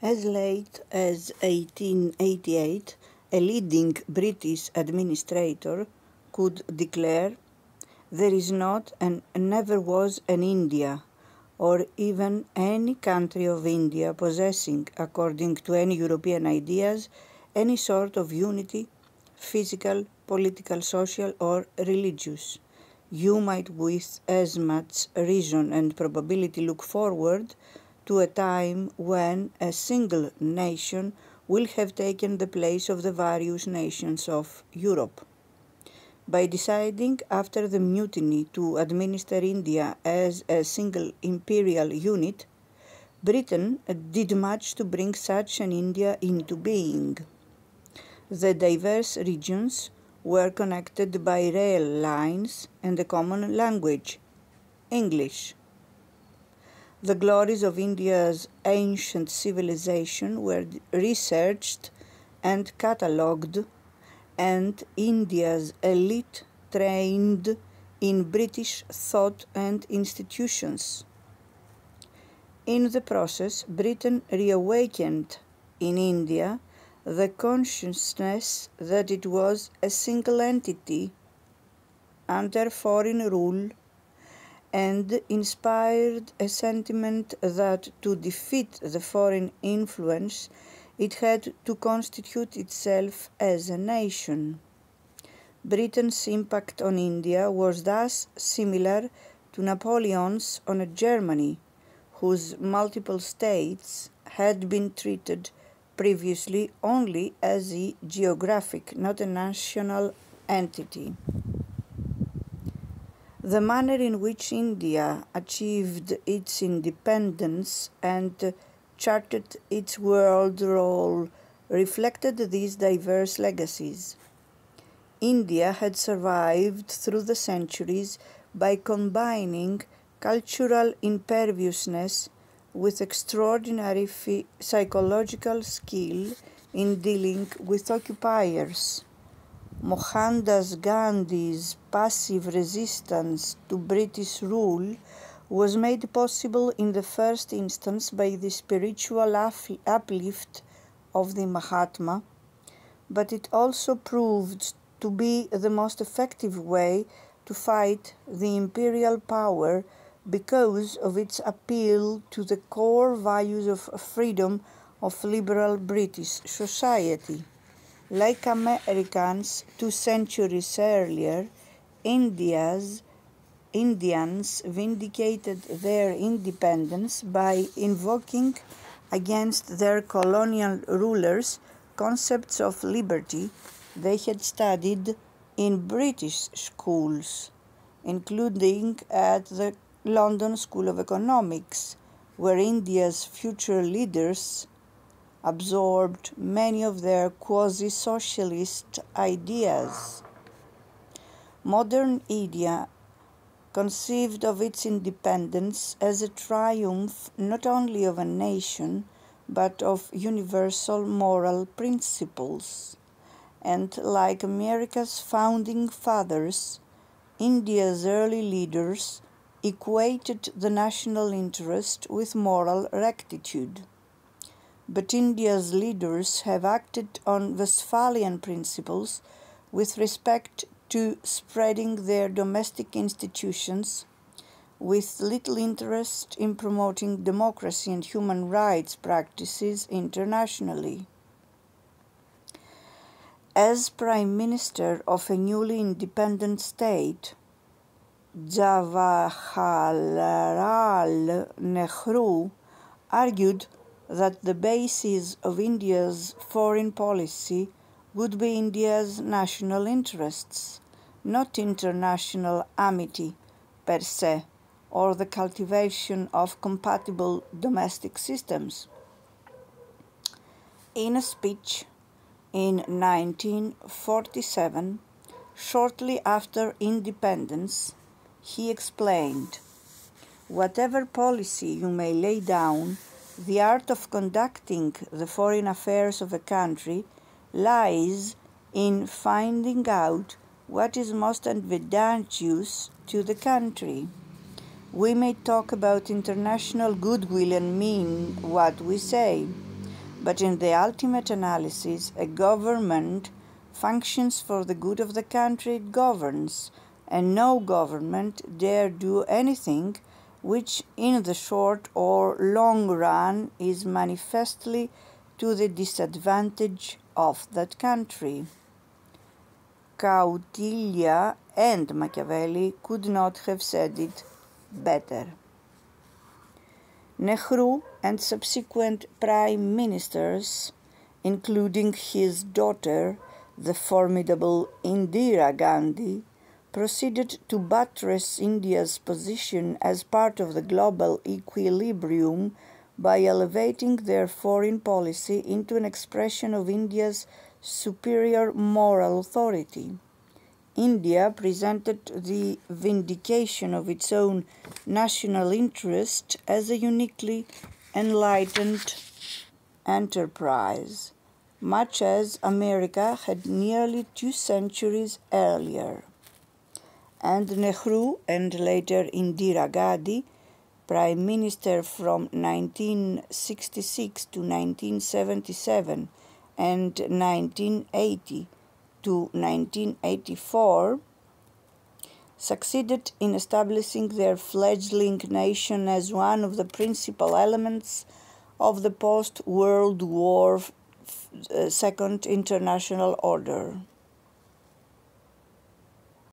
As late as 1888, a leading British administrator could declare, "There is not and never was an India, or even any country of India possessing, according to any European ideas, any sort of unity, physical, political, social, or religious. You might with as much reason and probability look forward to a time when a single nation will have taken the place of the various nations of Europe." By deciding after the mutiny to administer India as a single imperial unit, Britain did much to bring such an India into being. The diverse regions were connected by rail lines and a common language, English. The glories of India's ancient civilization were researched and catalogued, and India's elite trained in British thought and institutions. In the process, Britain reawakened in India the consciousness that it was a single entity under foreign rule, and inspired a sentiment that to defeat the foreign influence it had to constitute itself as a nation. Britain's impact on India was thus similar to Napoleon's on Germany, whose multiple states had been treated previously only as a geographic, not a national entity. The manner in which India achieved its independence and charted its world role reflected these diverse legacies. India had survived through the centuries by combining cultural imperviousness with extraordinary psychological skill in dealing with occupiers. Mohandas Gandhi's passive resistance to British rule was made possible in the first instance by the spiritual uplift of the Mahatma, but it also proved to be the most effective way to fight the imperial power because of its appeal to the core values of freedom of liberal British society. Like Americans 2 centuries earlier, Indians vindicated their independence by invoking against their colonial rulers concepts of liberty they had studied in British schools, including at the London School of Economics, where India's future leaders absorbed many of their quasi-socialist ideas. Modern India conceived of its independence as a triumph not only of a nation, but of universal moral principles. And like America's founding fathers, India's early leaders equated the national interest with moral rectitude. But India's leaders have acted on Westphalian principles with respect to spreading their domestic institutions, with little interest in promoting democracy and human rights practices internationally. As Prime Minister of a newly independent state, Jawaharlal Nehru argued that the basis of India's foreign policy would be India's national interests, not international amity per se, or the cultivation of compatible domestic systems. In a speech in 1947, shortly after independence, he explained, "Whatever policy you may lay down, the art of conducting the foreign affairs of a country lies in finding out what is most advantageous to the country. We may talk about international goodwill and mean what we say, but in the ultimate analysis, a government functions for the good of the country it governs, and no government dare do anything which in the short or long run is manifestly to the disadvantage of that country. Kautilya and Machiavelli could not have said it better. Nehru and subsequent prime ministers, including his daughter, the formidable Indira Gandhi, proceeded to buttress India's position as part of the global equilibrium by elevating their foreign policy into an expression of India's superior moral authority. India presented the vindication of its own national interest as a uniquely enlightened enterprise, much as America had nearly 2 centuries earlier. And Nehru and later Indira Gandhi, Prime Minister from 1966 to 1977 and 1980 to 1984, succeeded in establishing their fledgling nation as one of the principal elements of the post-World War Second International Order.